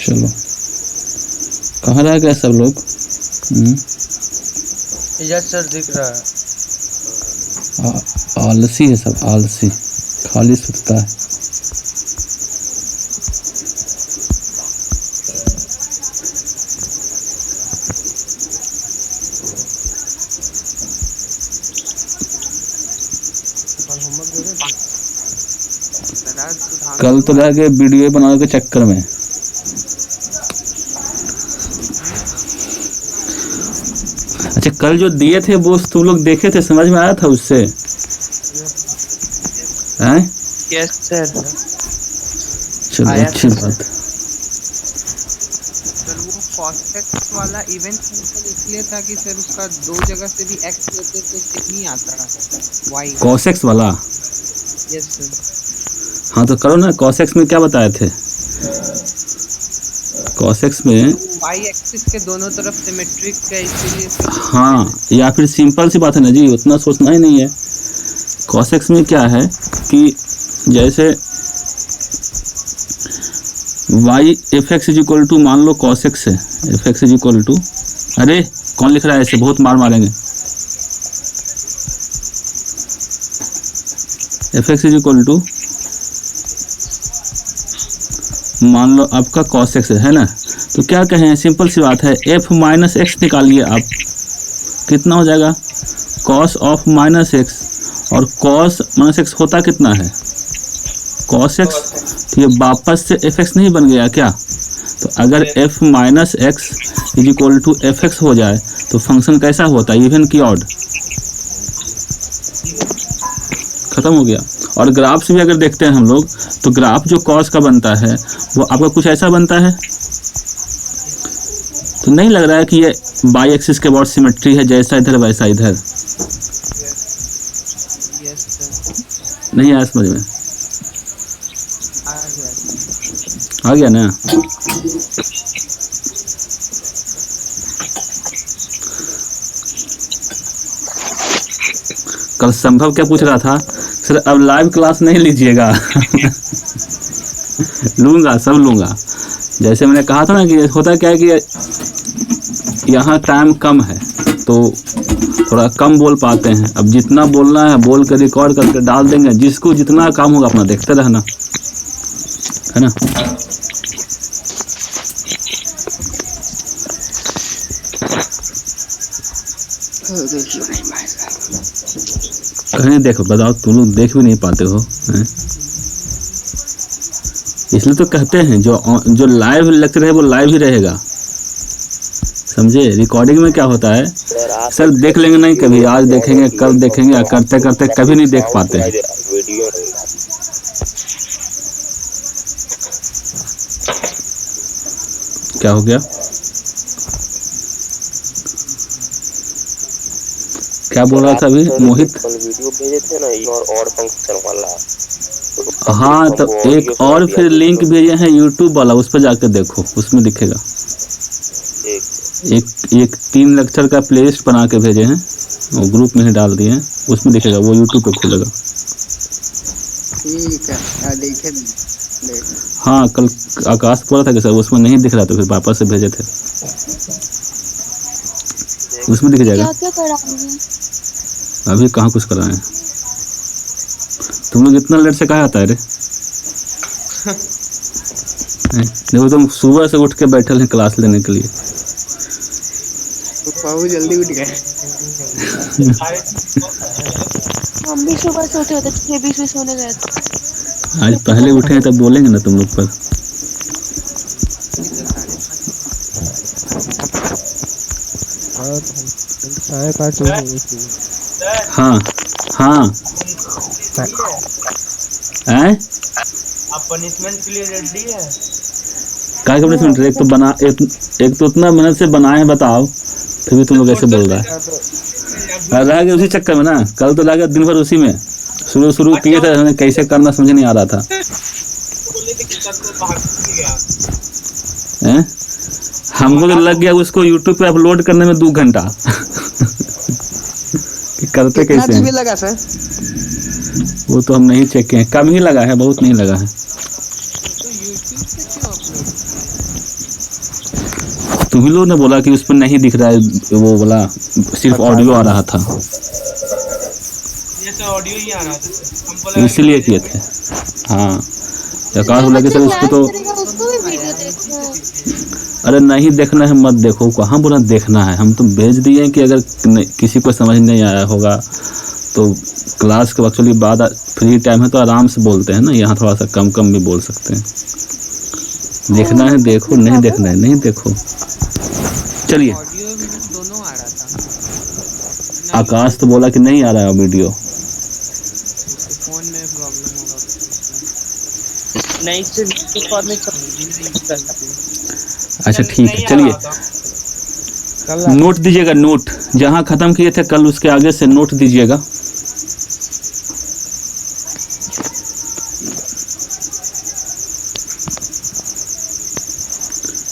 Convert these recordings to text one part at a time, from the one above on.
चलो, कहाँ रह गए सब लोग? यस सर, दिख रहा है। आलसी है सब, आलसी, खाली सुतता है। कल तो रह गए वीडियो बनाने के चक्कर में। अच्छा, कल जो दिए थे वो तुम लोग देखे थे, समझ में आया था उससे? हैं? Yes sir. चलो, अच्छी बात। सर वो कॉसेक्स वाला इवेंट इसलिए था कि सर उसका 2 जगह से भी एक्स लेते तो नहीं आता वाई। कॉसेक्स वाला? Yes sir. हाँ तो करो ना। कॉसेक्स में क्या बताए थे? कॉसेक्स में वाई एक्सिस के दोनों तरफ सिमेट्रिक है, इसीलिए हाँ, या फिर सिंपल सी बात है ना जी, उतना सोचना ही नहीं है। कॉसेक्स में क्या है कि जैसे y f x is equal to, मान लो कॉसेक्स है, f x is equal to, अरे कौन लिख रहा है ऐसे? बहुत मार मारेंगे। F x is equal to, मान लो आपका कॉस एक्स है ना, तो क्या कहें? सिंपल सी बात है, एफ माइनस एक्स निकालिए आप, कितना हो जाएगा? कॉस ऑफ माइनस एक्स, और कॉस माइनस एक्स होता कितना है? Cos x. तो ये वापस से एफ एक्स नहीं बन गया क्या? तो अगर f minus x is equal to f x हो जाए तो फंक्शन कैसा होता है? इवन की ऑड? खत्म हो गया। और ग्राफ से भी अगर देखते हैं हम लोग, तो ग्राफ जो कॉस का बनता है वो आपका कुछ ऐसा बनता है। तो नहीं लग रहा है कि ये बाई एक्सिस के बहुत सिमेट्री है, जैसा इधर वैसा इधर? नहीं आया समझ में? आ गया ना? कल संभव क्या पूछ रहा था, सर अब लाइव क्लास नहीं लीजिएगा। लूँगा, सब लूँगा। जैसे मैंने कहा था ना कि होता क्या है कि यहाँ टाइम कम है तो थोड़ा कम बोल पाते हैं। अब जितना बोलना है बोल कर रिकॉर्ड करके डाल देंगे, जिसको जितना काम होगा अपना देखते रहना, है ना? कहीं देखो, बताओ, तुम लोग देख भी नहीं पाते हो हैं? इसलिए तो कहते हैं जो लाइव लेक्चर है वो लाइव ही रहेगा, समझे? रिकॉर्डिंग में क्या होता है, सर देख लेंगे नहीं, कभी आज देखेंगे, कल देखेंगे, करते करते कभी नहीं देख पाते हैं। क्या हो गया? क्या बोल रहा था अभी मोहित? वीडियो भेजे थे ना, और फंक्शन वाला। हाँ, तो एक और फिर लिंक भेजे हैं यूट्यूब वाला, उस पर जाकर देखो, उसमें दिखेगा। एक 3 लेक्चर का प्लेलिस्ट बना के भेजे हैं, वो ग्रुप में ही डाल दिए हैं, उसमें दिखेगा, वो यूट्यूब पे खुलेगा। ठीक है, देखे। हाँ, कल आकाश बोला था कि सर उसमें नहीं दिख रहा, तो फिर वापस से भेजे थे, उसमें दिख जाएगा। क्या कराएंगे? अभी कहाँ कुछ कराएं? तुम लोग इतना लेट से कहाँ आता है रे? देखो, तुम सुबह से उठ के बैठे हैं क्लास लेने के लिए। बहुत जल्दी उठ गए। हम भी सुबह से उठे थे, 6:20 में सोने गए थे। आज पहले उठे हैं तब बोलेंगे ना तुम लोग पर। हाँ हाँ, आप पनिशमेंट के लिए रेडी है? क्या पनिशमेंट? एक तो उतना मेहनत से बनाए हैं, बताओ, फिर भी तुम लोग ऐसे बोल रहा है। रह गए उसी चक्कर में ना, कल तो लगा दिन भर उसी में, शुरू किए थे, हमें कैसे करना समझ नहीं आ रहा था। हमको तो लग गया उसको यूट्यूब पे अपलोड करने में 2 घंटा। कि करते कैसे हैं? लगा सर? वो तो हम नहीं चेक किए, कम ही लगा है, बहुत नहीं लगा है। तुम ही लोग ने बोला कि उस पर नहीं दिख रहा है, वो बोला सिर्फ ऑडियो आ रहा था, ये तो ऑडियो ही आ रहा था, हम बोला इसीलिए किए थे। हाँ, आकाश बोला कि सर उसको तो, उसको भी वीडियो देखो। अरे नहीं देखना है मत देखो, कहाँ बोला देखना है, हम तो भेज दिए कि अगर किसी को समझ नहीं आया होगा तो क्लास के एक्चुअली बाद फ्री टाइम है तो आराम से बोलते हैं ना, यहाँ थोड़ा सा कम कम भी बोल सकते हैं। देखना है देखो, नहीं देखना है नहीं देखो। चलिए, ऑडियो वीडियो दोनों आ रहा था। आकाश तो बोला कि नहीं आ रहा है वीडियो। उसके फोन में प्रॉब्लम होगा कुछ। नहीं सिर्फ में अच्छा ठीक है, चलिए नोट दीजिएगा, नोट जहाँ ख़त्म किए थे कल उसके आगे से नोट दीजिएगा।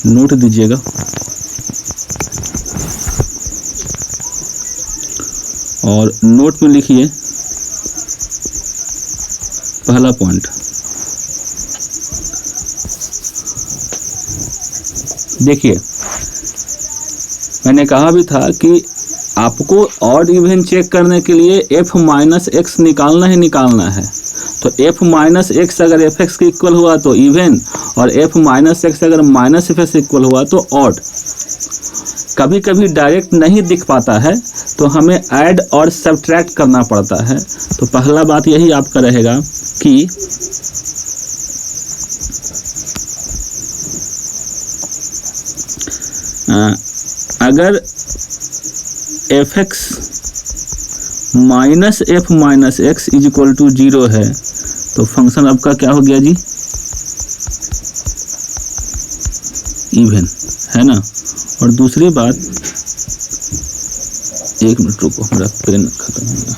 नोट दीजिएगा। और नोट में लिखिए पहला पॉइंट, देखिए मैंने कहा भी था कि आपको ऑड इवन चेक करने के लिए f माइनस एक्स निकालना ही निकालना है। तो f माइनस एक्स अगर एफ एक्स के इक्वल हुआ तो इवन, और f माइनस एक्स अगर माइनस एफ एक्स इक्वल हुआ तो ऑड। कभी कभी डायरेक्ट नहीं दिख पाता है तो हमें ऐड और सब्ट्रैक्ट करना पड़ता है। तो पहला बात यही आपका रहेगा कि अगर f x minus f minus x is equal to 0 है तो फंक्शन आपका क्या हो गया जी, इवन, है ना। और दूसरी बात, एक मिनट रुको, मेरा पेन खत्म हो गया।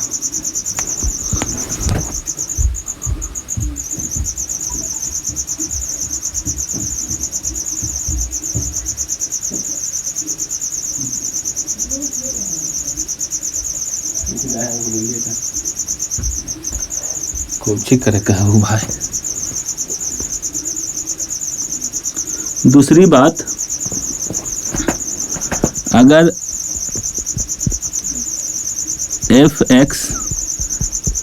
कोची करे कहूँ भाई। दूसरी बात, अगर f x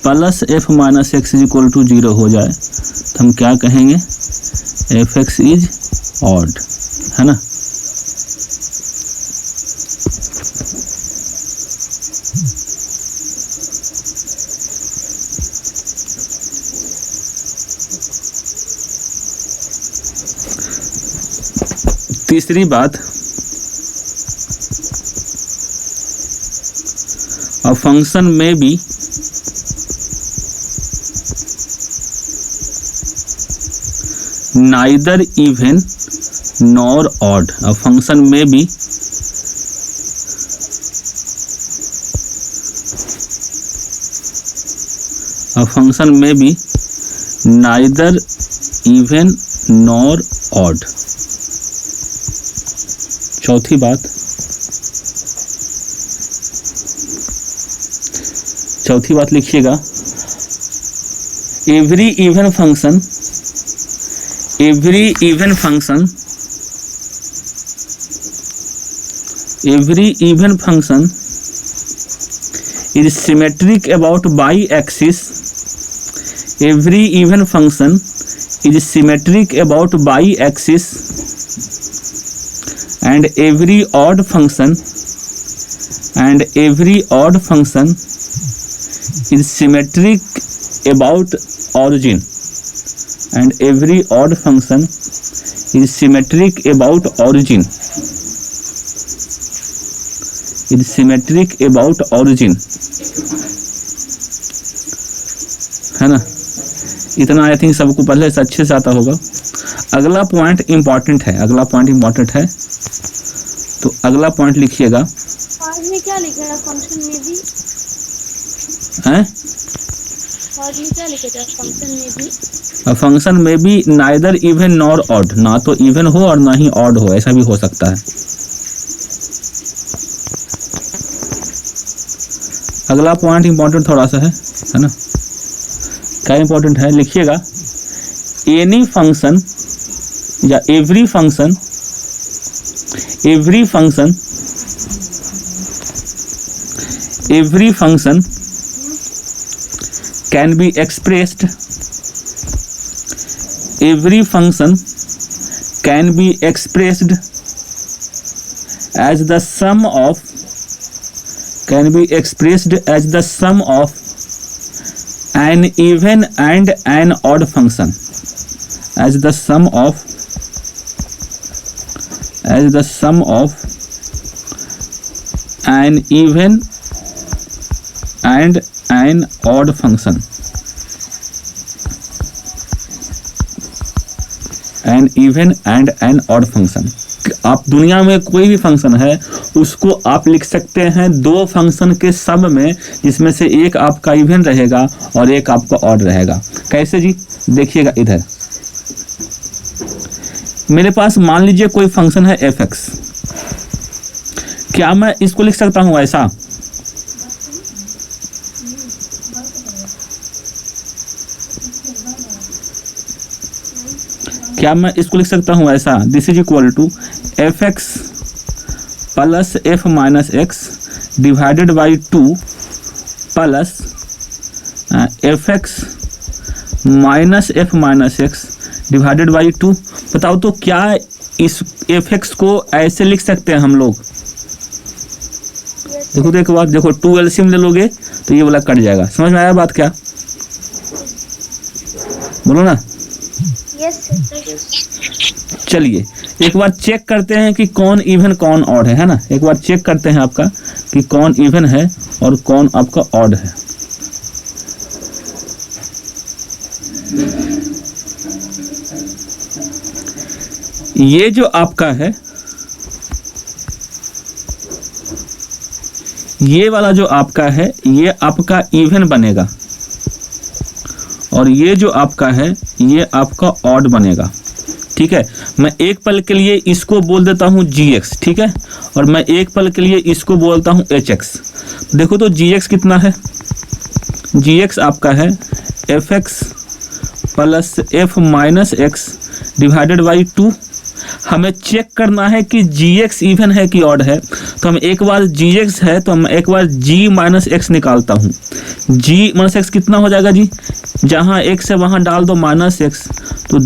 plus f minus x is equal to 0 हो जाए तो हम क्या कहेंगे, एफ एक्स इज ऑड, है ना। तीसरी बात, a function may be neither even nor odd. A function may be neither even nor odd. चौथी बात, लिखिएगा, every even function is symmetric about y-axis. Every even function is symmetric about y-axis, and every odd function is symmetric about origin, and every odd function is symmetric about origin, है ना। इतना I think सबको पहले से अच्छे से आता होगा। अगला पॉइंट इंपॉर्टेंट है, तो अगला पॉइंट लिखिएगा। आज में क्या लिखा है फंक्शन में भी, हैं? आज में क्या लिखा है फंक्शन में भी? फंक्शन में भी नाइदर इवन नॉर ऑड, ना तो इवन हो और ना ही ऑड हो, ऐसा भी हो सकता है। अगला पॉइंट इंपॉर्टेंट थोड़ा सा है ना। क्या इंपॉर्टेंट है, लिखिएगा, एनी फंक्शन या every function every function can be expressed as the sum of an even and an odd function, as the sum of an even and an odd function, आप दुनिया में कोई भी फंक्शन है उसको आप लिख सकते हैं दो फंक्शन के सम में, जिसमें से एक आपका इवन रहेगा और एक आपका ऑड रहेगा। कैसे जी? देखिएगा इधर मेरे पास मान लीजिए कोई फंक्शन है fx, क्या मैं इसको लिख सकता हूं ऐसा? क्या मैं इसको लिख सकता हूं ऐसा? This is equal to fx plus f minus x divided by 2 plus fx minus f minus x divided by 2। बताओ तो क्या इस fx को ऐसे लिख सकते हैं हम लोग? देखो तो एक बात, देखो 2 एलसीएम ले लोगे तो ये वाला कट जाएगा। समझ में आया बात क्या? बोलो ना। चलिए एक बार चेक करते हैं कि कौन इवन कौन ऑड है ना। एक बार चेक करते हैं आपका कि कौन इवन है और कौन आपका ऑड है। ये जो आपका है, ये वाला जो आपका है ये आपका इवन बनेगा और ये जो आपका है ये आपका ऑड बनेगा। ठीक है, मैं एक पल के लिए इसको बोल देता हूँ gx, ठीक है, और मैं एक पल के लिए इसको बोलता हूँ hx। देखो तो gx कितना है? gx आपका है fx plus f minus x divided by 2। हमें चेक करना है कि gx इवन है कि ऑड है, तो हम एक बार gx है तो हम एक बार g माइनस एक्स निकालता हूँ। g माइनस एक्स कितना हो जाएगा जी? जहाँ x है वहाँ डाल दो माइनस एक्स, तो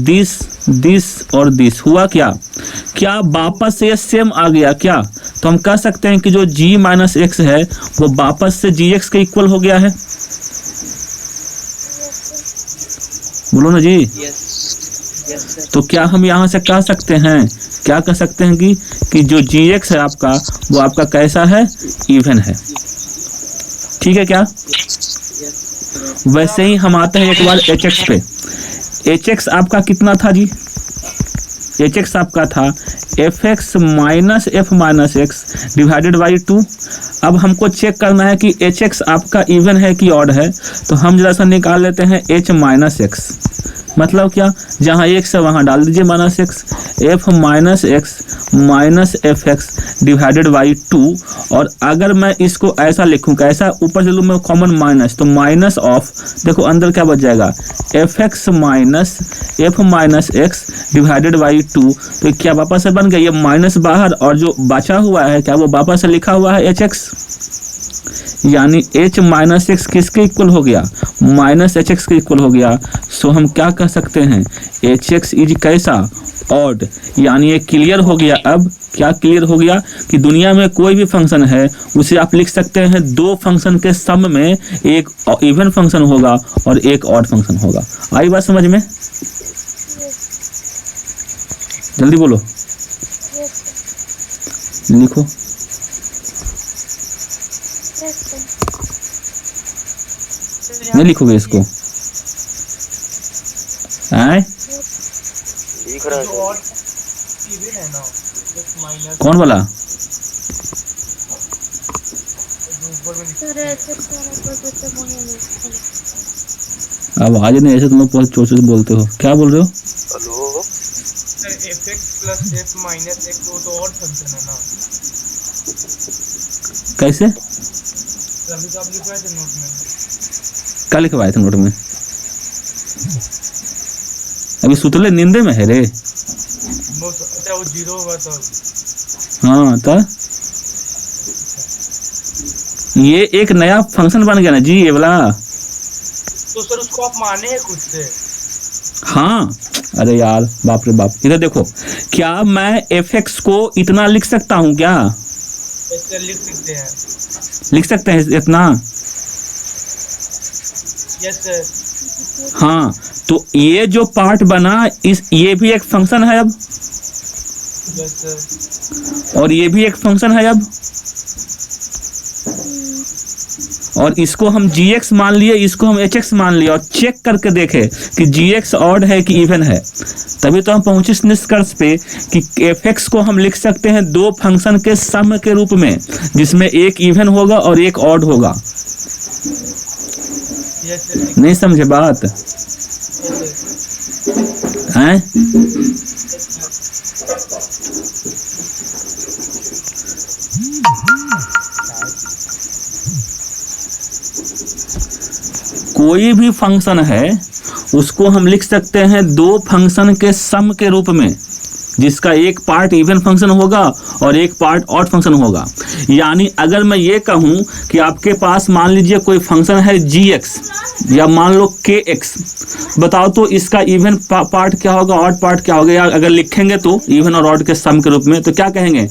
दिस और दिस हुआ क्या वापस से ये सेम आ गया क्या? तो हम कह सकते हैं कि जो g माइनस एक्स है वो वापस से gx के इक्वल हो गया है। बोलो ना जी। तो क्या हम यहाँ से कह सकते हैं, क्या कह सकते हैं कि जो gx है आपका वो आपका कैसा है? इवन है। ठीक है क्या? वैसे ही हम आते हैं एक बार hx पे। hx आपका कितना था जी? hx आपका था fx minus f minus x divided by 2। अब हमको चेक करना है कि hx आपका इवन है कि ऑड है, तो हम जरा सा निकाल लेते हैं h माइनस एक्स। मतलब क्या? जहाँ x है वहाँ डाल दीजिए minus x, f minus x minus F x divided by 2। और अगर मैं इसको ऐसा लिखूँ, कैसा? ऊपर से लूँ मैं कॉमन माइनस, तो माइनस ऑफ, देखो अंदर क्या बच जाएगा? F x minus f minus x divided by 2। तो क्या वापस से बन गया? ये माइनस बाहर और जो बचा हुआ है क्या वो वापस से लिखा हुआ है एच एक्स, यानी h माइनस एक्स किसके इक्वल हो गया? माइनस एच एक्स के इक्वल हो गया। सो हम क्या कह सकते हैं? एच एक्स इज कैसा? ऑड। यानी ये क्लियर हो गया। अब क्या क्लियर हो गया कि दुनिया में कोई भी फंक्शन है उसे आप लिख सकते हैं दो फंक्शन के सम में एक इवन फंक्शन होगा और एक ऑड फंक्शन होगा। आई बात समझ में? जल्दी बोलो, लिखो। नहीं लिखोगे इसको? आए? लिख रहा जो है। और इवन है ना, x माइनस कौन वाला? जो ऊपर में लिखा अब आज नहीं, ऐसे तुम लोग बहुत जोर से बोलते हो। क्या बोल रहे हो? हेलो, है fx plus f minus x, वो तो और फंक्शन है ना। कैसे? अभी तो आप लिखवाए थे नोट में। क्या लिखवाए थे नोट में? अभी सुतले नींदे में है रे। वो अच्छा वो जीरो होगा तो हाँ तो ये एक नया फंक्शन बन गया ना जी, ये वाला। तो सर उसको आप माने हैं खुद से? हाँ, अरे यार बाप रे बाप, इधर देखो, क्या मैं fx को इतना लिख सकता हूँ क्या? सर लिख सकते हैं। लिख सकते हैं इतना? Yes sir. हाँ, तो ये जो पार्ट बना ये भी एक फंक्शन है अब, यस सर। और ये भी एक फंक्शन है अब, और इसको हम gx मान लिए, इसको हम hx मान लिए, और चेक करके देखे कि gx ऑड है कि इवन है। तभी तो हम पहुंचे इस निष्कर्ष पे कि fx को हम लिख सकते हैं दो फंक्शन के सम के रूप में, जिसमें एक इवन होगा और एक ऑड होगा। Yes sir. नहीं समझे बात हैं? कोई भी फंक्शन है उसको हम लिख सकते हैं दो फंक्शन के सम के रूप में, जिसका एक पार्ट इवन फंक्शन होगा और एक पार्ट ऑड फंक्शन होगा। यानी अगर मैं ये कहूं कि आपके पास मान लीजिए कोई फंक्शन है gx या मान लो kx, बताओ तो इसका इवन पार्ट क्या होगा, ऑड पार्ट क्या होगा? या अगर लिखेंगे तो इवन और ऑड के सम के रूप में, तो क्या कहेंगे?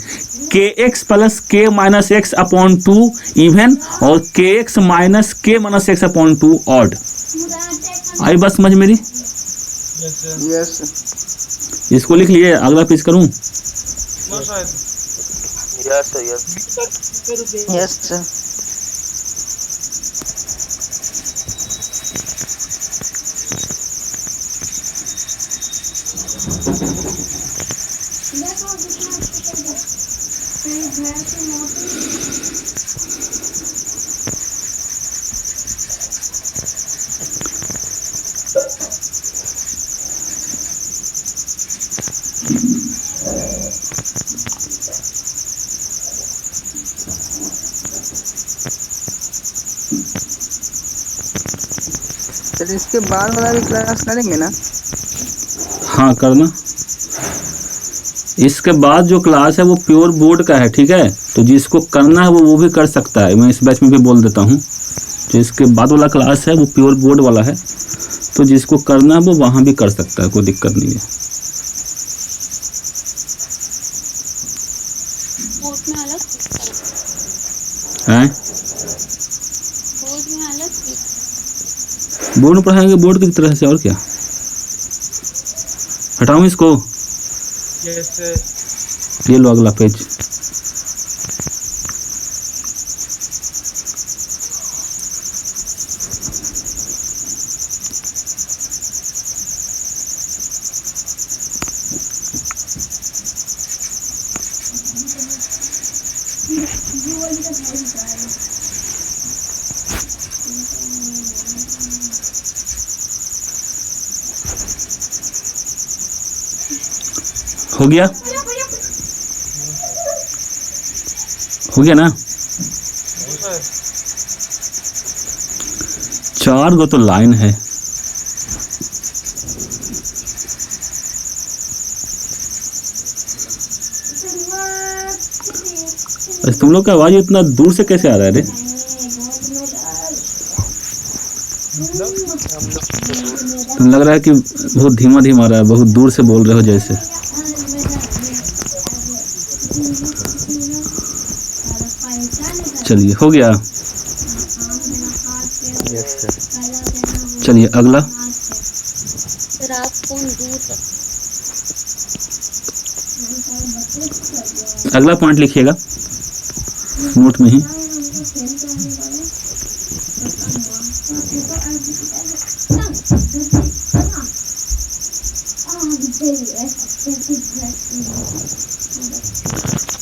kx plus k minus x upon 2 even और kx minus k minus x upon 2 odd. आई बात समझ मेरी? Yes sir. यस इसको लिख लिए, अगला पेज करूं? No sir. Yes yes yes sir. Sir इसके बाद वाला भी क्लास करेंगे ना? हाँ करना। इसके बाद जो क्लास है वो प्योर बोर्ड का है, ठीक है? तो जिसको करना है वो भी कर सकता है। मैं इस बैच में भी बोल देता हूँ, जो इसके बाद वाला क्लास है वो प्योर बोर्ड वाला है, तो जिसको करना है वो वहाँ भी कर सकता है, कोई दिक्कत नहीं है। बोर्ड में अलग हैं? बोर्ड में अलग बोर्ड में पढ़ाएंगे बोर्ड की तरह से, और क्या? हटाऊं इसको? Yes sir. ये लो अगला पेज। हो गया? हो गया ना? सर। 4 गो तो लाइन है। तुम लोग का आवाज इतना दूर से कैसे आ रहा है रे? तुम लग रहा है कि बहुत धीमा धीमा आ रहा है, बहुत दूर से बोल रहे हो जैसे। चलिए हो गया। चलिए अगला। रात कौन दूर है? अगला पॉइंट लिखिएगा नोट में ही।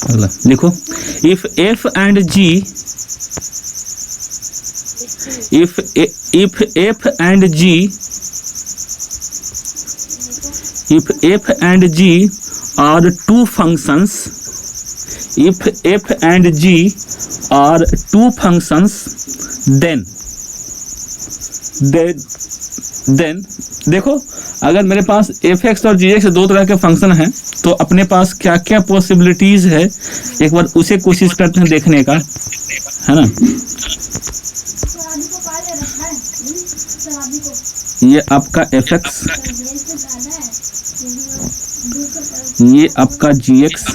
अगला लिखो, if f and g, if f and g, if f and g are two functions, if f and g are two functions, then देखो अगर मेरे पास एफ एक्स और जी एक्स दो तरह के फंक्शन हैं तो अपने पास क्या क्या पॉसिबिलिटीज है एक बार उसे कोशिश करते हैं देखने का, है ना। ये आपका एफ एक्स, ये आपका जी एक्स,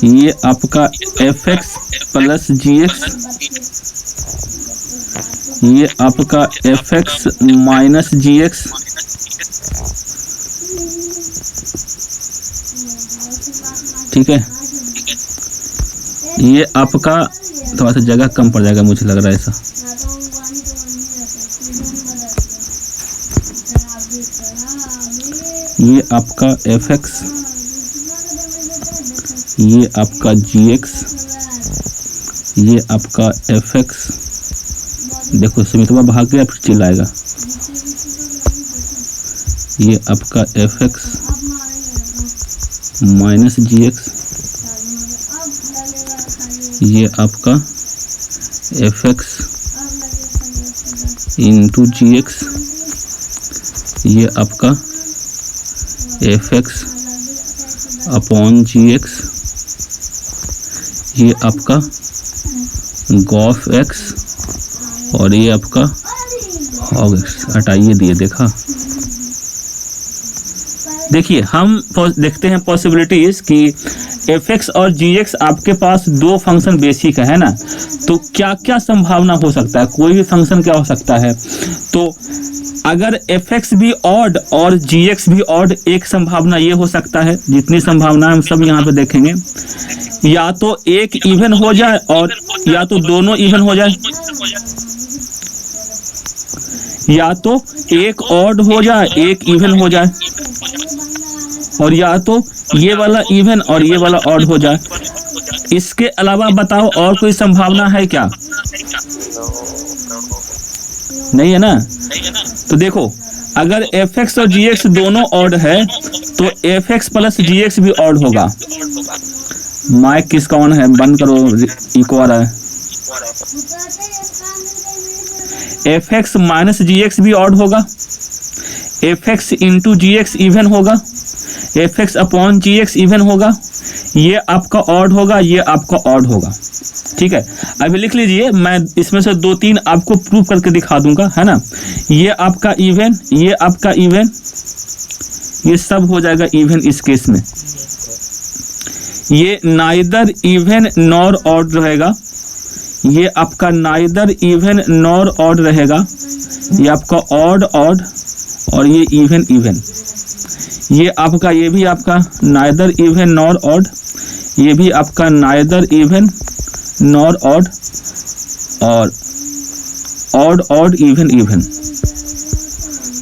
ये आपका एफ एक्स प्लस जी एक्स, ये आपका F x minus g x, ठीक है। ये आपका थोड़ा सा जगह कम पड़ जाएगा मुझे लग रहा है ऐसा। ये आपका एफ एक्स, ये आपका जी एक्स, ये आपका एफ एक्स। देखो समितवा भाग गया फिर चिल्लाएगा। ये आपका F x minus g x, ये आपका एफ एक्स इंटू जी एक्स, ये आपका एफ एक्स अपॉन जी एक्स, ये आपका गॉफ एक्स और ये आपका हॉग एक्स। हटाइए दिए, देखा। देखिए हम देखते हैं पॉसिबिलिटीज कि एफ एक्स और जी एक्स आपके पास दो फंक्शन बेसिक है ना, तो क्या क्या संभावना हो सकता है, कोई भी फंक्शन क्या हो सकता है। तो अगर एफ एक्स भी ऑड और जी एक्स भी ऑड, एक संभावना ये हो सकता है, जितनी संभावना हम सब यहाँ पे देखेंगे, या तो एक इवन हो जाए और या तो दोनों इवन हो जाए, या तो एक ऑड हो जाए एक इवन हो जाए, और या तो ये वाला इवन और ये वाला ऑड हो जाए। इसके अलावा बताओ और कोई संभावना है क्या? नहीं है ना। तो देखो अगर एफ एक्स और जी एक्स दोनों ऑड है तो एफ एक्स प्लस जी एक्स भी ऑड होगा। माइक किसका ऑन है, बंद करो, इको आ रहा है। F x minus g x भी ऑड होगा, एफ एक्स इंटू जी एक्स इवन होगा, एफ एक्स अपॉन जी एक्स इवन होगा। ये आपका ऑड होगा, ये आपका ऑड होगा, ठीक है। अभी लिख लीजिए, मैं इसमें से दो तीन आपको प्रूव करके दिखा दूंगा, है ना। ये आपका इवन, ये आपका इवन, ये सब हो जाएगा इवन इस केस में। ये नाइदर इवन नॉर ऑड रहेगा, ये आपका नाइदर इवन नॉर ऑड रहेगा, ये आपका ऑड ऑड और ये इवन इवन। ये आपका, ये भी आपका नाइदर इवन नॉर ऑड, ये भी आपका नाइदर इवन नॉर ऑड और ऑड ऑड इवन इवन,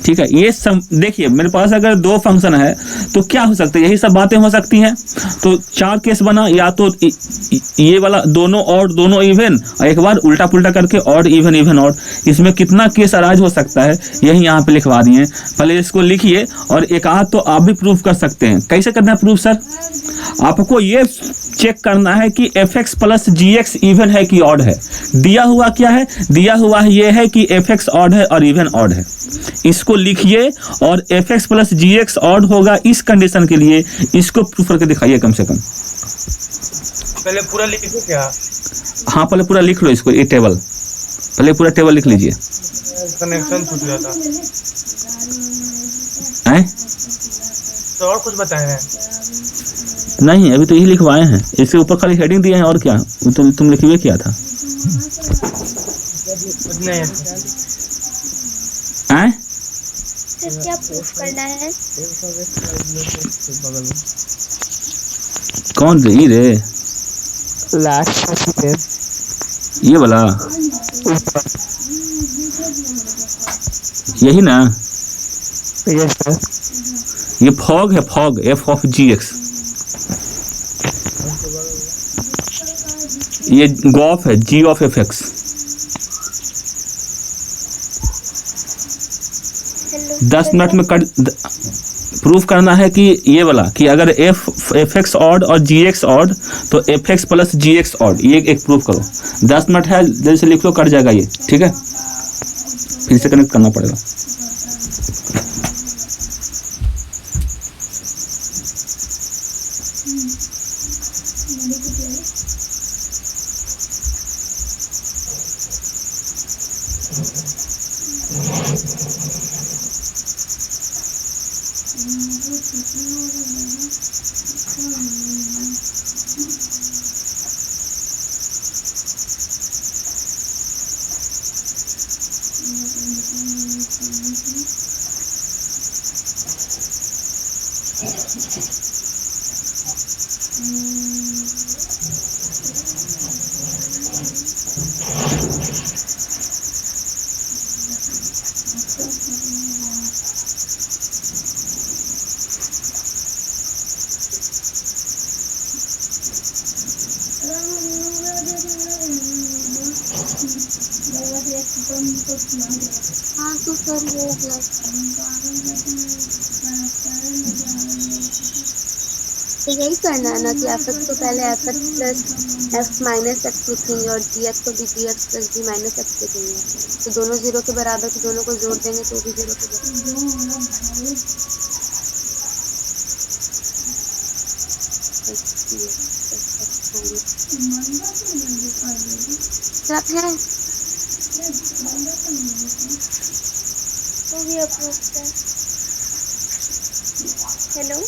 ठीक है। ये सब देखिए मेरे पास अगर दो फंक्शन है तो क्या हो सकता है, यही सब बातें हो सकती हैं। तो चार केस बना, या तो ये वाला दोनों ऑड दोनों इवन, और एक बार उल्टा पुल्टा करके ऑड इवन इवन ऑड। इसमें कितना केस अराइज हो सकता है यही यहाँ पे लिखवा दिए। पहले इसको लिखिए और एक आध तो आप भी प्रूफ कर सकते हैं। कैसे करना है प्रूफ सर? आपको ये चेक करना है कि एफ एक्स प्लस जी एक्स इवन है कि ऑड है। दिया हुआ क्या है? दिया हुआ ये है कि एफ एक्स ऑड है और इवन ऑड है। इसको लिखिए और एफ एक्स प्लस जी एक्स ऑड होगा इस कंडीशन के लिए, इसको प्रूफ करके दिखाइए कम से कम। पहले पूरा लिखो क्या? हाँ पहले पूरा लिख लो इसको, ये टेबल, पहले पूरा टेबल लिख लीजिए। कनेक्शन छूट गया था। हैं? तो और कुछ बताए हैं? नहीं अभी तो यही लिखवाए हैं, इसके ऊपर खाली हेडिंग दिए हैं और क्या, तुम लिखिए क्या था? नहीं हैं? क्या प्रूफ करना है? कौन रे? रे लास्ट पे ये वाला, यही ना? Yes sir. ये फॉग है, fog, f of g x. ये गॉफ है, g of f x. 10 minute में कट प्रूफ करना है कि ये वाला, कि अगर एफ एक्स ऑड और जी एक्स ऑड तो एफ एक्स प्लस जी एक्स ऑड, ये एक प्रूफ करो। 10 मिनट है, जल्दी से लिख लो, कट जाएगा ये, ठीक है। फिर से कनेक्ट करना पड़ेगा। हाँ तो सर हो गया। तो यही करना है ना कि एफ एक्स को पहले F x plus f minus x लिखेंगे और जी एक्स को भी जी एक्स प्लस जी माइनस एक्स लिखेंगे। तो दोनों जीरो के बराबर, तो दोनों को जोड़ देंगे तो भी जीरो के बराबर। सब है वो भी अप्रूव है। हेलो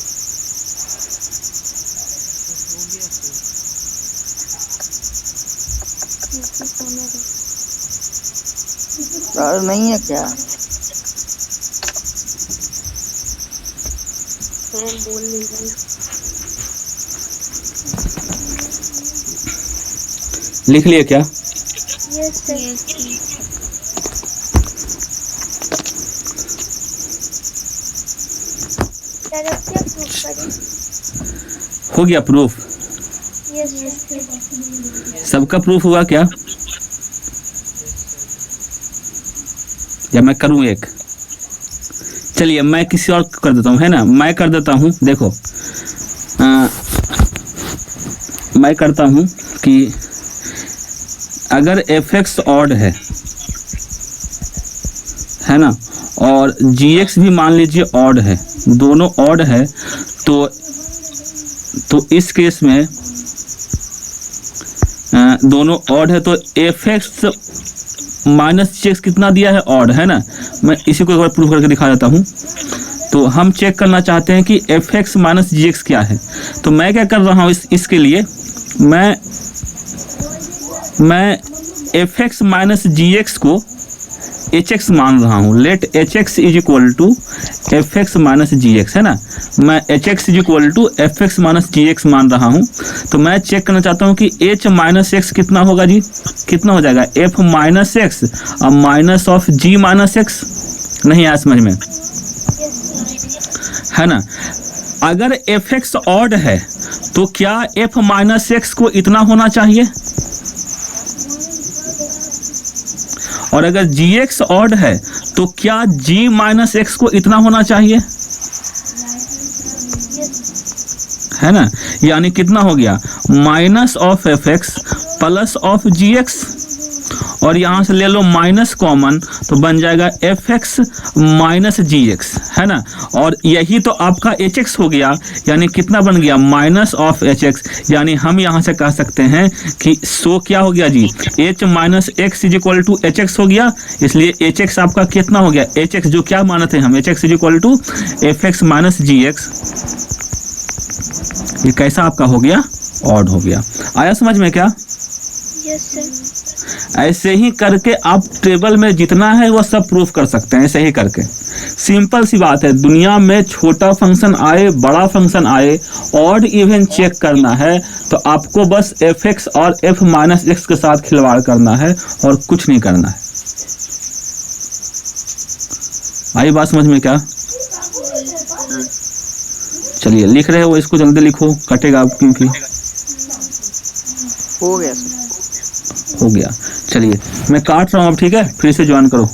सर नहीं है क्या? मैं बोल नहीं रही। लिख लिए क्या? Yes sir. सर अब क्या प्रूफ करें? हो गया प्रूफ? Yes sir. सबका प्रूफ हुआ क्या? या मैं करूं एक? चलिए मैं किसी और कर देता हूं, है ना, मैं कर देता हूं। देखो मैं करता हूं कि अगर एफ एक्स ऑड है ना, और जी एक्स भी मान लीजिए ऑड है, दोनों ऑड है, तो इस केस में दोनों ऑड है तो F x minus g x कितना दिया है? ऑड, है ना। मैं इसी को एक बार प्रूफ करके दिखा देता हूँ। तो हम चेक करना चाहते हैं कि F x minus g x क्या है। तो मैं क्या कर रहा हूँ इसके लिए मैं f x minus g x को एच एक्स मान रहा हूँ। Let h x is equal to f x minus g x, है ना। मैं h x is equal to f x minus g x मान रहा हूँ। तो मैं चेक करना चाहता हूँ कि एच माइनस एक्स कितना होगा जी? कितना हो जाएगा? एफ माइनस एक्स और minus of g minus x. नहीं आया समझ में, है ना। अगर एफ एक्स ऑड है तो क्या एफ माइनस एक्स को इतना होना चाहिए? और अगर जी एक्स ऑड है तो क्या जी माइनस एक्स को इतना होना चाहिए? है ना। यानी कितना हो गया? Minus of f x plus of g x, और यहाँ से ले लो माइनस कॉमन तो बन जाएगा F x minus g x, है ना। और यही तो आपका एच एक्स हो गया, यानी कितना बन गया? Minus of H x. यानी हम यहाँ से कह सकते हैं कि सो क्या हो गया जी? H minus x is equal to H x हो गया। इसलिए एच एक्स आपका कितना हो गया? एच एक्स जो क्या माने थे हम, h x is equal to f x minus g x. ये कैसा आपका हो गया? ऑड हो गया। आया समझ में क्या? Yes sir. ऐसे ही करके आप टेबल में जितना है वो सब प्रूफ कर सकते हैं। ऐसे ही करके सिंपल सी बात है। दुनिया में छोटा फंक्शन आए बड़ा फंक्शन आए, ऑड इवन चेक करना है तो आपको बस एफ एक्स और एफ माइनस एक्स के साथ खिलवाड़ करना है और कुछ नहीं करना है। आई बात समझ में क्या? चलिए लिख रहे हो इसको जल्दी लिखो, कटेगा आप क्योंकि हो गया सर। हो गया। चलिए मैं काट रहा हूँ अब, ठीक है, फिर से ज्वाइन करो।